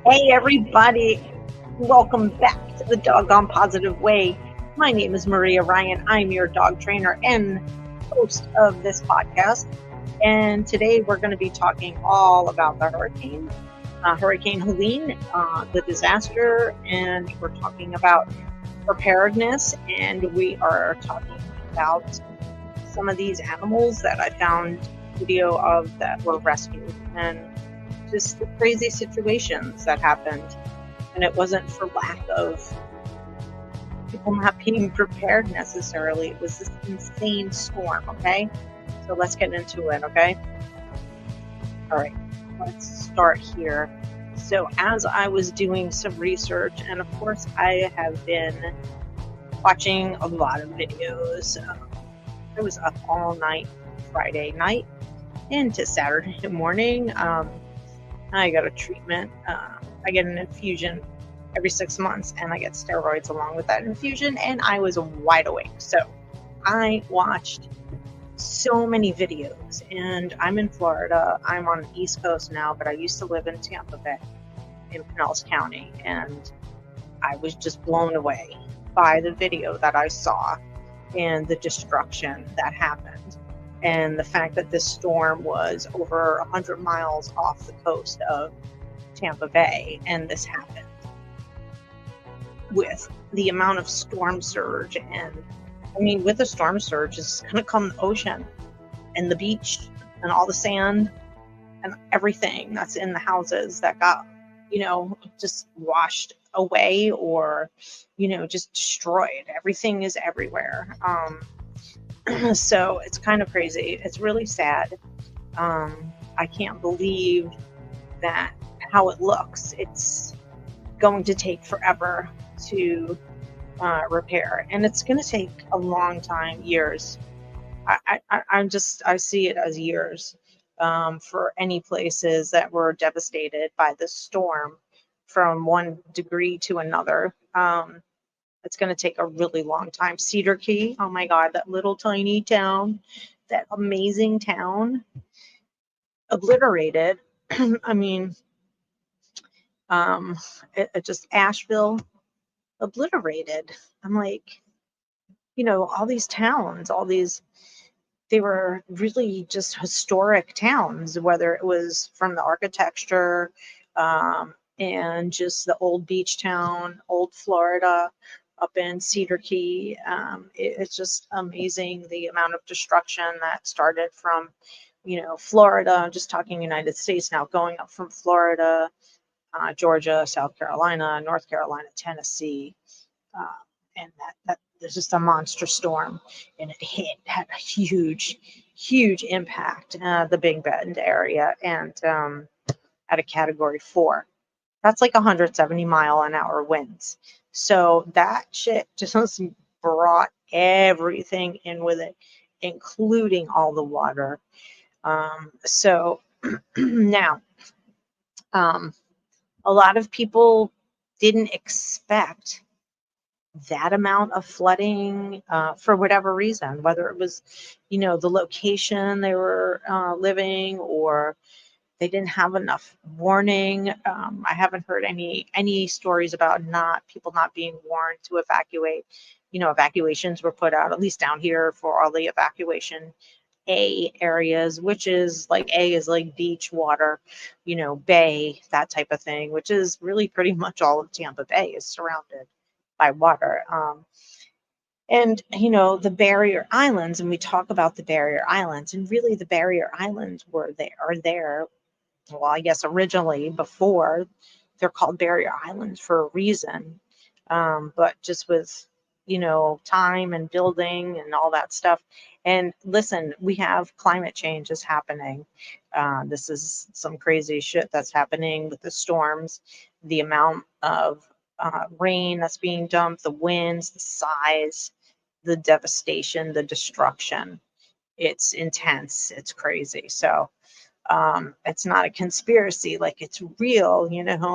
Hey everybody, welcome back to the Doggone Positive Way. My name is Maria Ryan. I'm your dog trainer and host of this podcast. And today we're going to be talking all about the Hurricane Helene, the disaster, and we're talking about preparedness, and we are talking about some of these animals that I found video of that were rescued, and just the crazy situations that happened. And it wasn't for lack of people not being prepared necessarily. It was this insane storm, okay? So let's get into it, okay? All right, let's start here. So as I was doing some research, and of course I have been watching a lot of videos. I was up all night Friday night into Saturday morning. I got a treatment. I get an infusion every 6 months, and I get steroids along with that infusion, and I was wide awake. So I watched so many videos, and I'm in Florida. I'm on the East Coast now, but I used to live in Tampa Bay in Pinellas County, and I was just blown away by the video that I saw and the destruction that happened. And the fact that this storm was over 100 miles off the coast of Tampa Bay, and this happened with the amount of storm surge. And I mean, with the storm surge is going to come the ocean and the beach and all the sand and everything that's in the houses that got, just washed away or, just destroyed. Everything is everywhere. So it's kind of crazy. It's really sad. I can't believe that how it looks. It's going to take forever to repair, and it's going to take a long time, years. I see it as years for any places that were devastated by this storm from one degree to another. It's going to take a really long time. Cedar Key, oh my God, that little tiny town, that amazing town, obliterated. I mean, it just Asheville, obliterated. I'm like, all these towns, they were really just historic towns, whether it was from the architecture and just the old beach town, old Florida, up in Cedar Key. It's just amazing the amount of destruction that started from, Florida. I'm just talking United States now, going up from Florida, Georgia, South Carolina, North Carolina, Tennessee, and that there's just a monster storm, and it had a huge impact, the Big Bend area, and at a Category 4. That's like 170-mile-an-hour winds. So that shit just brought everything in with it, including all the water. So now, a lot of people didn't expect that amount of flooding for whatever reason, whether it was, the location they were living, or they didn't have enough warning. I haven't heard any stories about people not being warned to evacuate. Evacuations were put out, at least down here, for all the evacuation A areas, which is like A is like beach, water, bay, that type of thing, which is really pretty much all of Tampa Bay is surrounded by water. And the barrier islands, and we talk about the barrier islands, and really the barrier islands are there. Well, I guess originally, before, they're called barrier islands for a reason. But just with, time and building and all that stuff. And listen, we have climate change is happening. This is some crazy shit that's happening with the storms, the amount of rain that's being dumped, the winds, the size, the devastation, the destruction. It's intense. It's crazy. So it's not a conspiracy, like it's real,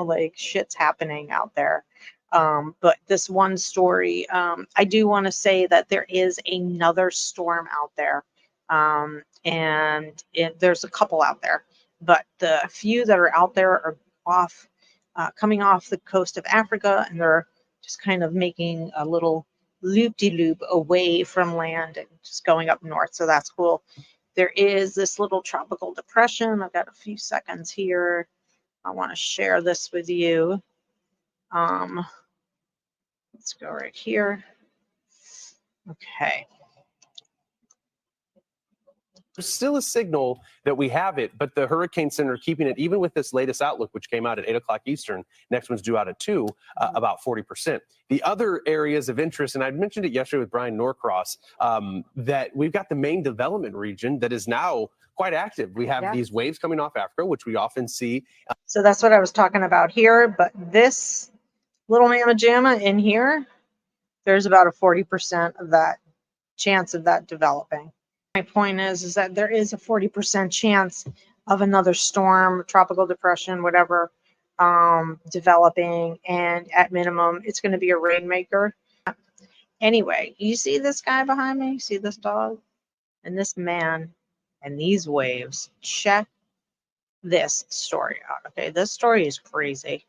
like shit's happening out there. But this one story, I do want to say that there is another storm out there. And there's a couple out there, but the few that are out there are off coming off the coast of Africa, and they're just kind of making a little loop-de-loop away from land and just going up north. So that's cool. There is this little tropical depression. I've got a few seconds here. I want to share this with you. Let's go right here. Okay. There's still a signal that we have it, but the Hurricane Center keeping it, even with this latest outlook, which came out at 8 o'clock Eastern, next one's due out at 2, about 40%. The other areas of interest, and I mentioned it yesterday with Brian Norcross, that we've got the main development region that is now quite active. We have these waves coming off Africa, which we often see. So that's what I was talking about here, but this little mamma jamma in here, there's about a 40% of that chance of that developing. My point is that there is a 40% chance of another storm, tropical depression, whatever, developing, and at minimum, it's going to be a rainmaker. Anyway, you see this guy behind me? You see this dog? And this man and these waves? Check this story out. Okay, this story is crazy.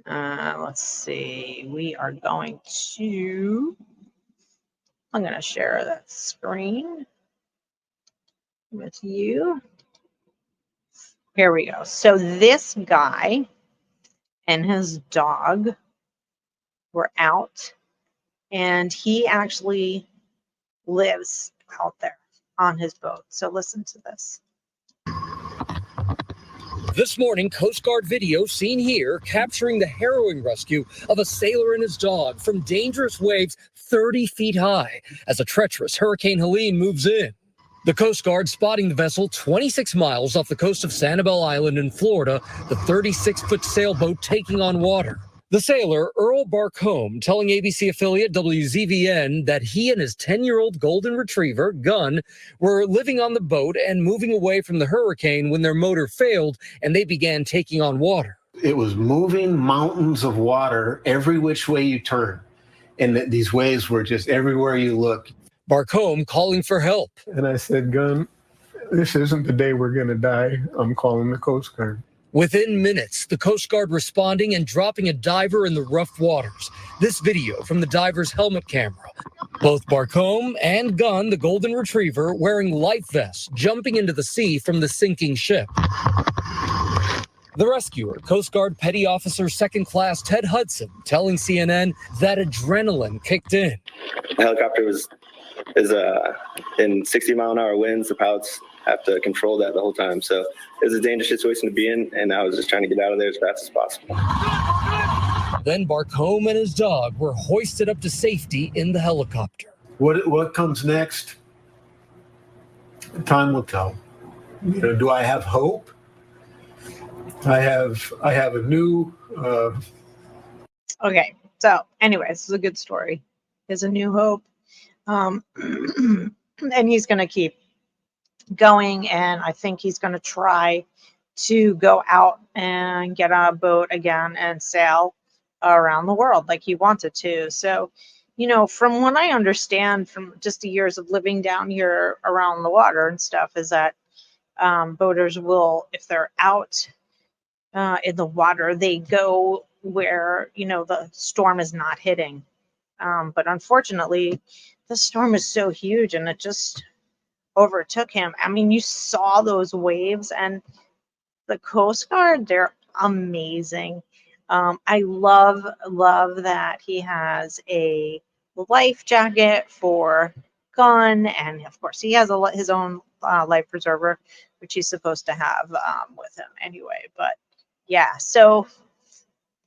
Let's see. We are going to... I'm going to share that screen with you. Here we go. So this guy and his dog were out, and he actually lives out there on his boat. So listen to this. This morning, Coast Guard video seen here capturing the harrowing rescue of a sailor and his dog from dangerous waves 30 feet high as a treacherous Hurricane Helene moves in. The Coast Guard spotting the vessel 26 miles off the coast of Sanibel Island in Florida, the 36-foot sailboat taking on water. The sailor, Earl Barcombe, telling ABC affiliate WZVN that he and his 10-year-old golden retriever, Gun, were living on the boat and moving away from the hurricane when their motor failed and they began taking on water. It was moving mountains of water every which way you turn. And these waves were just everywhere you look. Barcombe calling for help. And I said, Gun, this isn't the day we're going to die. I'm calling the Coast Guard. Within minutes, the Coast Guard responding and dropping a diver in the rough waters. This video from the diver's helmet camera. Both Barcombe and Gun, the golden retriever, wearing life vests, jumping into the sea from the sinking ship. The rescuer, Coast Guard Petty Officer Second Class Ted Hudson, telling CNN that adrenaline kicked in. The helicopter is in 60-mile-an-hour winds. The pilots have to control that the whole time. So it was a dangerous situation to be in, and I was just trying to get out of there as fast as possible. Then Barcombe and his dog were hoisted up to safety in the helicopter. What comes next? Time will tell. You know, do I have hope? I have a new. Okay, so anyway, this is a good story. There's a new hope, and he's going to keep going, and I think he's going to try to go out and get on a boat again and sail around the world like he wanted to. So, you know, from what I understand from just the years of living down here around the water and stuff, is that boaters will, if they're out in the water, they go where, you know, the storm is not hitting. But unfortunately, the storm is so huge and it just overtook him. I mean, you saw those waves, and the Coast Guard, they're amazing. I love that he has a life jacket for Gun, and of course he has his own life preserver, which he's supposed to have with him anyway. But yeah, so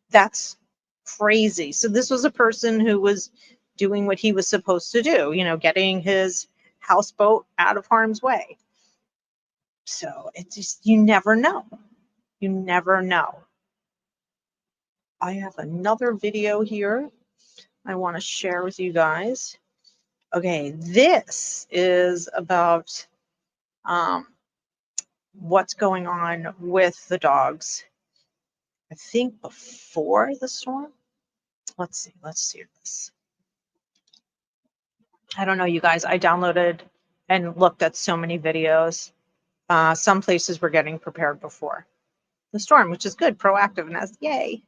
that's crazy. So this was a person who was doing what he was supposed to do, you know, getting his houseboat out of harm's way. So it's just, you never know. You never know. I have another video here I want to share with you guys. Okay, this is about what's going on with the dogs. I think before the storm. Let's see this. I don't know, you guys. I downloaded and looked at so many videos. Some places were getting prepared before. the storm, which is good, proactiveness. Yay.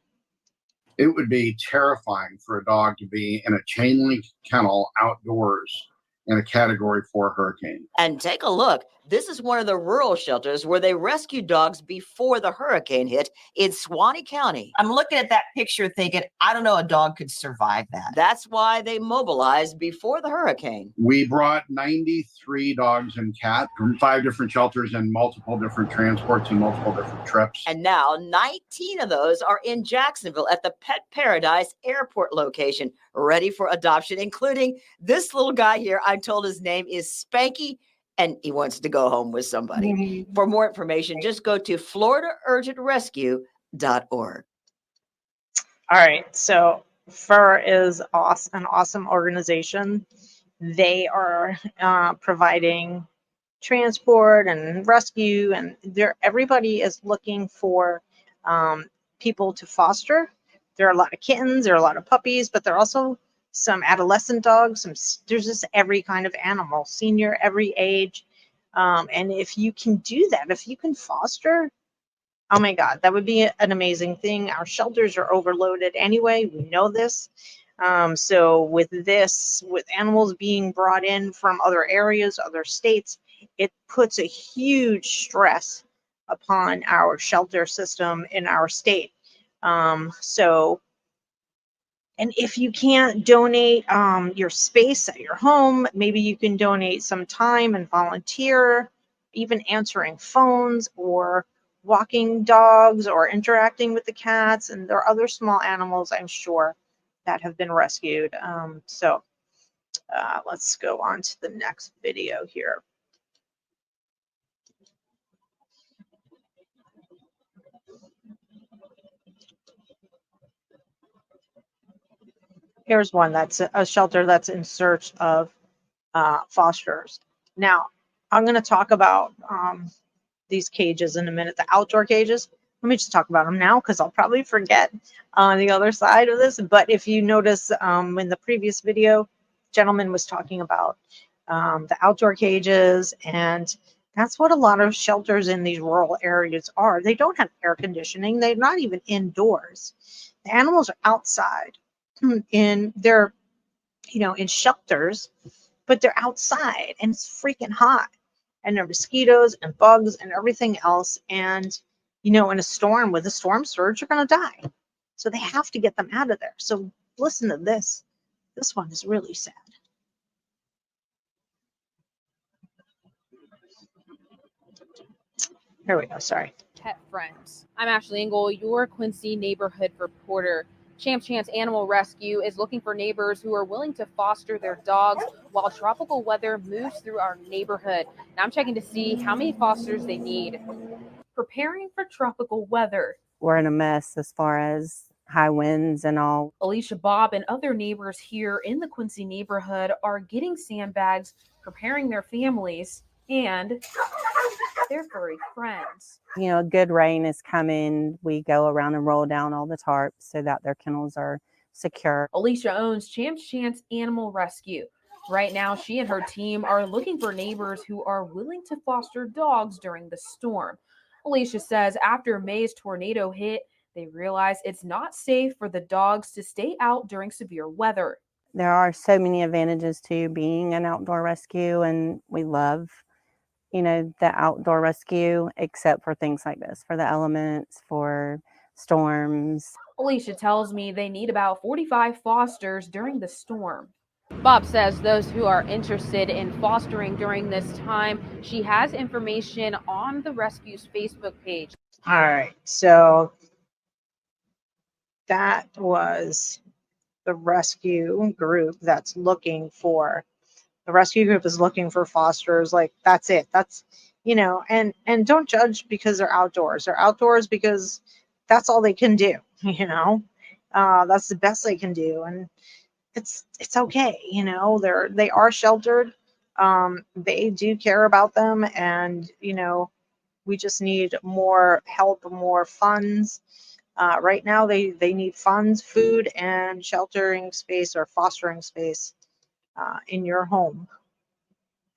It would be terrifying for a dog to be in a chain link kennel outdoors in a Category 4 hurricane. And take a look. This is one of the rural shelters where they rescued dogs before the hurricane hit in Suwannee County. I'm looking at that picture thinking, I don't know a dog could survive that. That's why they mobilized before the hurricane. We brought 93 dogs and cats from 5 different shelters and multiple different transports and multiple different trips. And now 19 of those are in Jacksonville at the Pet Paradise Airport location, ready for adoption, including this little guy here. I'm told his name is Spanky, and he wants to go home with somebody. Mm-hmm. For more information, just go to floridaurgentrescue.org. All right. So FUR is an awesome organization. They are providing transport and rescue, and everybody is looking for people to foster. There are a lot of kittens, there are a lot of puppies, but there are also some adolescent dogs. There's just every kind of animal, senior, every age. And if you can do that, if you can foster, oh my God, that would be an amazing thing. Our shelters are overloaded anyway. We know this. So with animals being brought in from other areas, other states, it puts a huge stress upon our shelter system in our state. And if you can't donate your space at your home, maybe you can donate some time and volunteer, even answering phones or walking dogs or interacting with the cats. And there are other small animals, I'm sure, that have been rescued. Let's go on to the next video here. Here's one that's a shelter that's in search of fosterers. Now, I'm going to talk about these cages in a minute, the outdoor cages. Let me just talk about them now because I'll probably forget on the other side of this. But if you notice in the previous video, gentleman was talking about the outdoor cages, and that's what a lot of shelters in these rural areas are. They don't have air conditioning. They're not even indoors. The animals are outside. They're in shelters, but they're outside and it's freaking hot, and there are mosquitoes and bugs and everything else. And in a storm, with a storm surge, you're going to die. So they have to get them out of there. So listen to this. This one is really sad. Here we go. Sorry. Pet friends. I'm Ashley Engel, your Quincy neighborhood reporter. Champs Chance Animal Rescue is looking for neighbors who are willing to foster their dogs while tropical weather moves through our neighborhood. Now I'm checking to see how many fosters they need. Preparing for tropical weather. We're in a mess as far as high winds and all. Alicia, Bob, and other neighbors here in the Quincy neighborhood are getting sandbags, preparing their families and their furry friends. A good rain is coming. We go around and roll down all the tarps so that their kennels are secure. Alicia owns Champs Chance Animal Rescue. Right now, she and her team are looking for neighbors who are willing to foster dogs during the storm. Alicia says after May's tornado hit, they realized it's not safe for the dogs to stay out during severe weather. There are so many advantages to being an outdoor rescue, and we love the outdoor rescue, except for things like this, for the elements, for storms. Alicia tells me they need about 45 fosters during the storm. Bob says those who are interested in fostering during this time, she has information on the rescue's Facebook page. All right, so that was the rescue group that's looking for. The rescue group is looking for fosters. Like, that's it. That's, and don't judge because they're outdoors. They're outdoors because that's all they can do. That's the best they can do, and it's okay. They are sheltered. They do care about them, and we just need more help, more funds. Right now, they need funds, food, and sheltering space or fostering space in your home,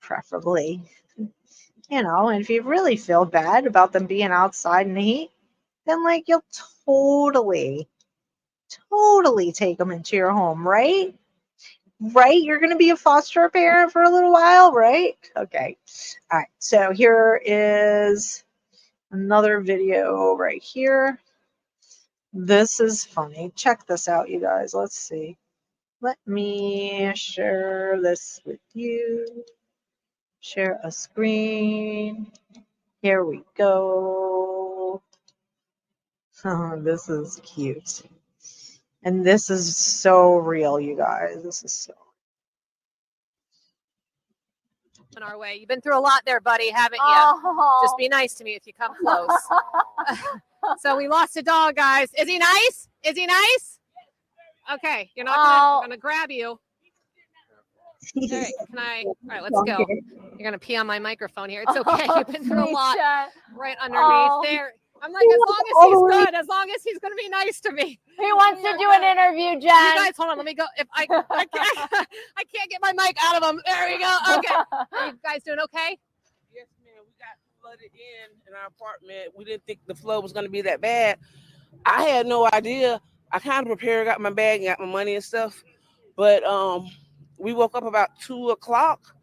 preferably. And if you really feel bad about them being outside in the heat, then like you'll totally take them into your home, right? Right? You're going to be a foster parent for a little while, right? Okay. All right. So here is another video right here. This is funny. Check this out, you guys. Let's see. Let me share this with you. Share a screen. Here we go. Oh, this is cute. And this is so real, you guys. This is so on our way. You've been through a lot there, buddy, haven't you? Oh. Just be nice to me if you come close. So we lost a dog, guys. Is he nice? Is he nice? Okay, you're not gonna, I'm gonna grab you. All right, all right, let's go. You're gonna pee on my microphone here. It's okay. You've been through a lot right underneath there. I'm like, as long as he's good, as long as he's gonna be nice to me. Who wants to do an interview, Jen? You guys, hold on. Let me go. If I can't get my mic out of him. There we go. Okay. Are you guys doing okay? Yes, ma'am. We got flooded in our apartment. We didn't think the flood was going to be that bad. I had no idea. I kind of prepared, got my bag, and got my money and stuff. But we woke up about 2 o'clock,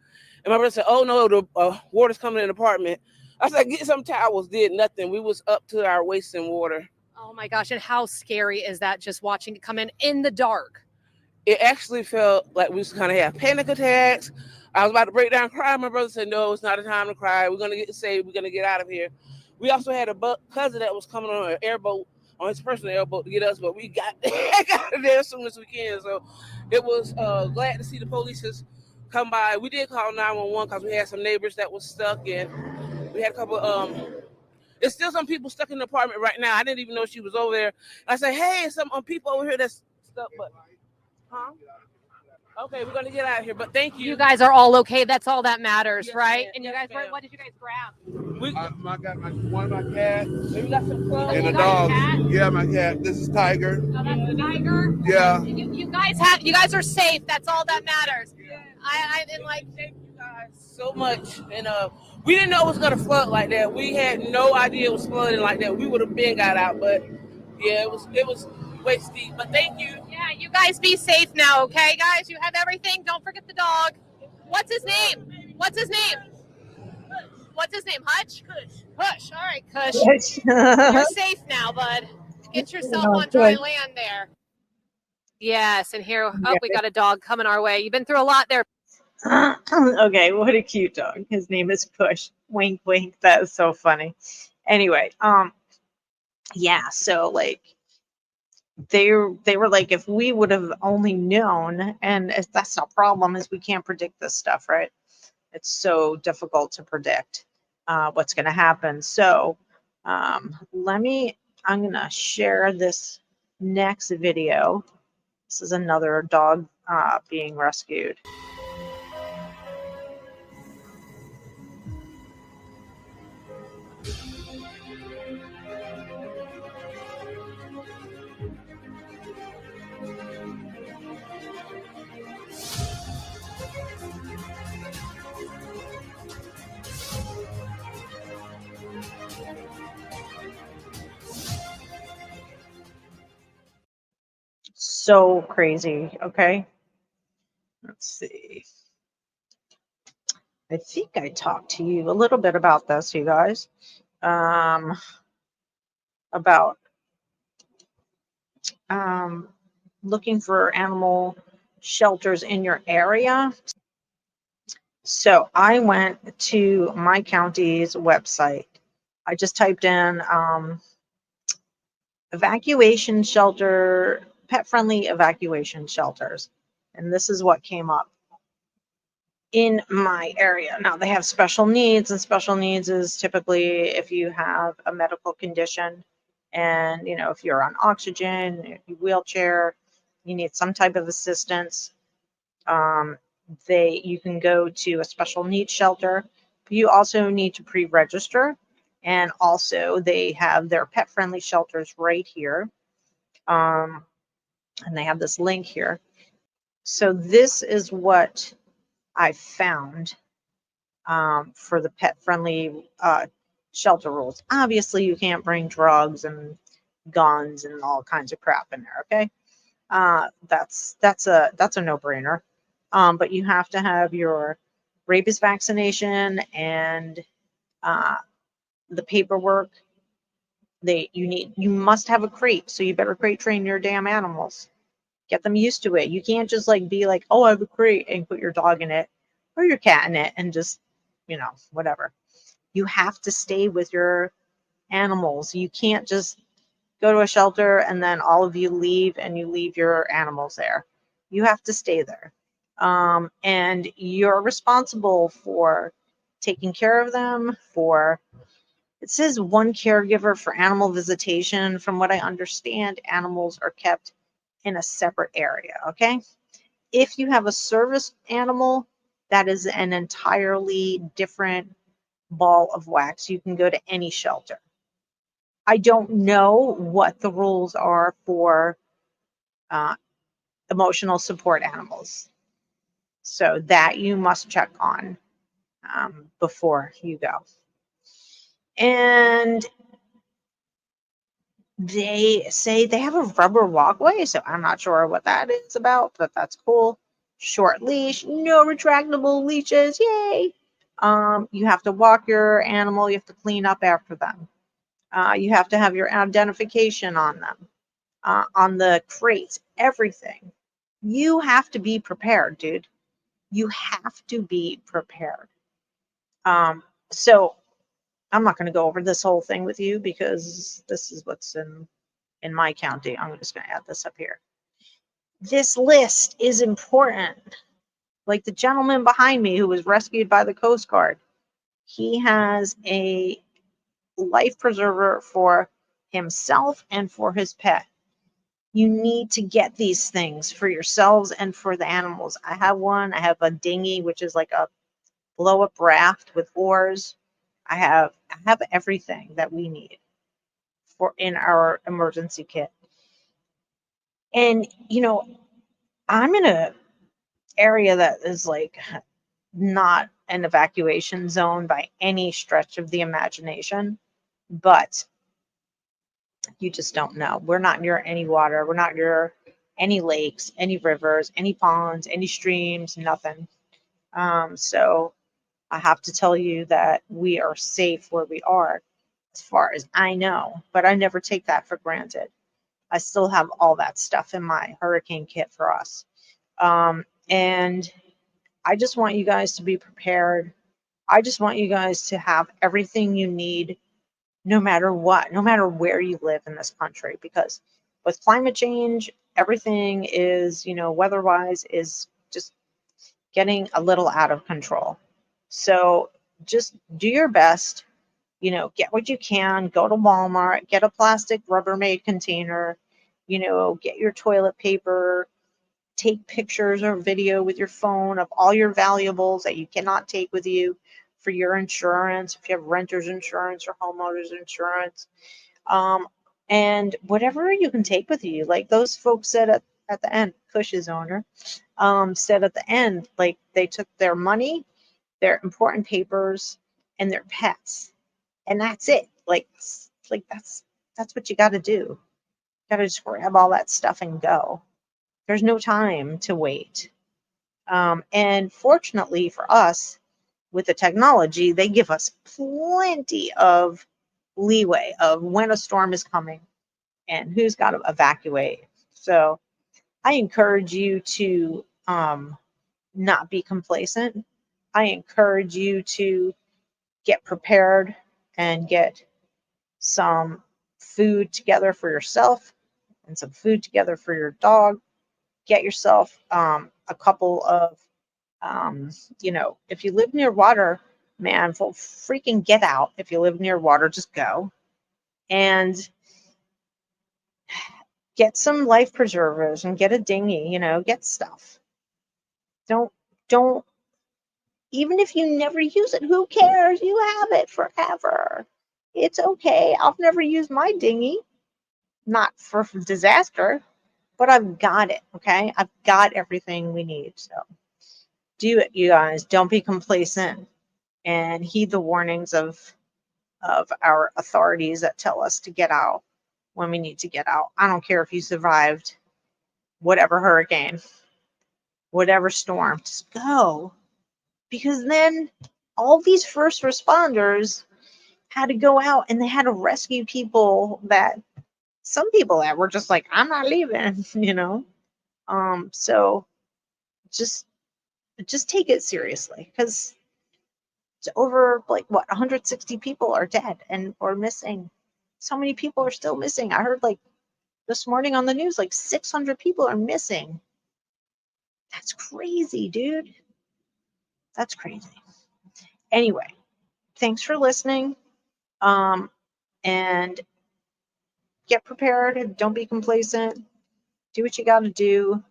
and my brother said, "Oh no, the water's coming in the apartment." I said, "Get some towels." Did nothing. We was up to our waist in water. Oh my gosh! And how scary is that? Just watching it come in the dark. It actually felt like we was kind of have panic attacks. I was about to break down crying. My brother said, "No, it's not a time to cry. We're gonna get saved. We're gonna get out of here." We also had a cousin that was coming on an airboat, on his personal airboat to get us, but we got there as soon as we can. So it was glad to see the police has come by. We did call 911 because we had some neighbors that was stuck, and we had a couple. There's still some people stuck in the apartment right now. I didn't even know she was over there. I said, "Hey, some people over here that's stuck," but huh? Okay, we're gonna get out of here, but thank you. You guys are all okay. That's all that matters, right? Ma'am. And you guys, what did you guys grab? I got one of my cats We got some clothes. and a dog. Yeah, my cat. This is Tiger. Oh, that's the tiger. Yeah. You guys are safe. That's all that matters. I didn't like. Thank you guys so much, and we didn't know it was gonna flood like that. We had no idea it was flooding like that. We would have been got out, but yeah, it was way steep. But thank you. Yeah, you guys be safe now, okay, guys? You have everything. Don't forget the dog. What's his name? What's his name? What's his name? Hutch? Kush. All right, Kush. You're safe now, bud. Get yourself on dry land there. Yes, and here, we got a dog coming our way. You've been through a lot there. Okay, what a cute dog. His name is Push. Wink, wink. That is so funny. Anyway, yeah, so like they were like, if we would have only known, and that's the problem, is we can't predict this stuff, right? It's so difficult to predict what's going to happen. So I'm going to share this next video. This is another dog being rescued. So crazy. Okay. Let's see. I think I talked to you a little bit about this, you guys. About looking for animal shelters in your area. So I went to my county's website. I just typed in evacuation shelter, pet-friendly evacuation shelters, and this is what came up in my area. Now they have special needs, and special needs is typically if you have a medical condition, and if you're on oxygen, if you wheelchair, you need some type of assistance. You can go to a special needs shelter. You also need to pre-register, and also they have their pet-friendly shelters right here, and they have this link here. So this is what I found for the pet-friendly shelter rules. Obviously, you can't bring drugs and guns and all kinds of crap in there. Okay, that's a no-brainer. But you have to have your rabies vaccination and the paperwork. You must have a crate, so you better crate train your damn animals. Get them used to it. You can't just like be like, oh, I have a crate and put your dog in it or your cat in it and just, whatever. You have to stay with your animals. You can't just go to a shelter and then all of you leave and you leave your animals there. You have to stay there. And you're responsible for taking care of them, it says one caregiver for animal visitation. From what I understand, animals are kept in a separate area, okay? If you have a service animal, that is an entirely different ball of wax. You can go to any shelter. I don't know what the rules are for emotional support animals. So that you must check on before you go. And they say they have a rubber walkway, so I'm not sure what that is about, but that's cool. Short leash, no retractable leashes, yay! You have to walk your animal, you have to clean up after them. You have to have your identification on them, on the crates, everything. You have to be prepared, dude. You have to be prepared. So I'm not going to go over this whole thing with you because this is what's in my county. I'm just going to add this up here. This list is important. Like the gentleman behind me who was rescued by the Coast Guard, he has a life preserver for himself and for his pet. You need to get these things for yourselves and for the animals. I have one. I have a dinghy, which is like a blow-up raft with oars. I have everything that we need for in our emergency kit. And I'm in a area that is like not an evacuation zone by any stretch of the imagination, but you just don't know. We're not near any water. We're not near any lakes, any rivers, any ponds, any streams, nothing. So I have to tell you that we are safe where we are, as far as I know, but I never take that for granted. I still have all that stuff in my hurricane kit for us. And I just want you guys to be prepared. I just want you guys to have everything you need, no matter what, no matter where you live in this country, because with climate change, everything is, weather-wise is just getting a little out of control. So just do your best, get what you can, go to Walmart, get a plastic Rubbermaid container, get your toilet paper, take pictures or video with your phone of all your valuables that you cannot take with you for your insurance, if you have renter's insurance or homeowner's insurance, and whatever you can take with you. Like those folks said at the end, Cush's owner said at the end, like they took their money, their important papers, and their pets, and that's it. Like that's what you got to do. You got to just grab all that stuff and go. There's no time to wait. And fortunately for us, with the technology, they give us plenty of leeway of when a storm is coming and who's got to evacuate. So I encourage you to not be complacent. I encourage you to get prepared and get some food together for yourself and some food together for your dog. Get yourself a couple of, if you live near water, man, freaking get out. If you live near water, just go. And get some life preservers and get a dinghy, get stuff. Don't, even if you never use it, who cares? You have it forever. It's okay. I'll never use my dinghy, not for disaster, but I've got it, okay? I've got everything we need, so do it, you guys. Don't be complacent and heed the warnings of of our authorities that tell us to get out when we need to get out. I don't care if you survived whatever hurricane, whatever storm, just go. Because then all these first responders had to go out and they had to rescue people that some people that were just like, I'm not leaving, you know? So just take it seriously, because over like what 160 people are dead and or missing. So many people are still missing. I heard like this morning on the news, like 600 people are missing. That's crazy, dude. That's crazy. Anyway, thanks for listening. And get prepared. Don't be complacent. Do what you got to do.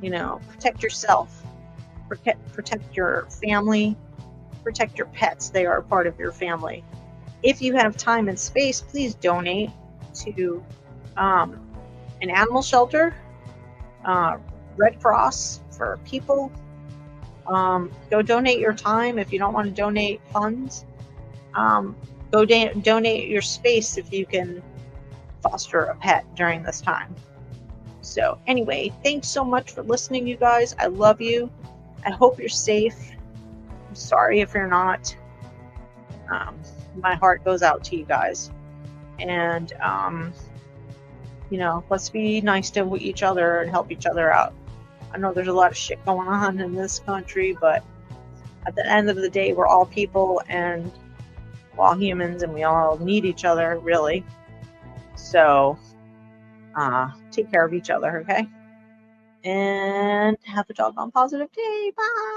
You know, protect yourself. Protect your family. Protect your pets. They are a part of your family. If you have time and space, please donate to an animal shelter, Red Cross for people. Go donate your time if you don't want to donate funds. Go donate your space if you can foster a pet during this time. So anyway, thanks so much for listening, you guys. I love you. I hope you're safe. I'm sorry if you're not. My heart goes out to you guys. And, you know, let's be nice to each other and help each other out. I know there's a lot of shit going on in this country, but at the end of the day, we're all people and we're all humans and we all need each other, really. So take care of each other, okay? And have a doggone positive day. Bye.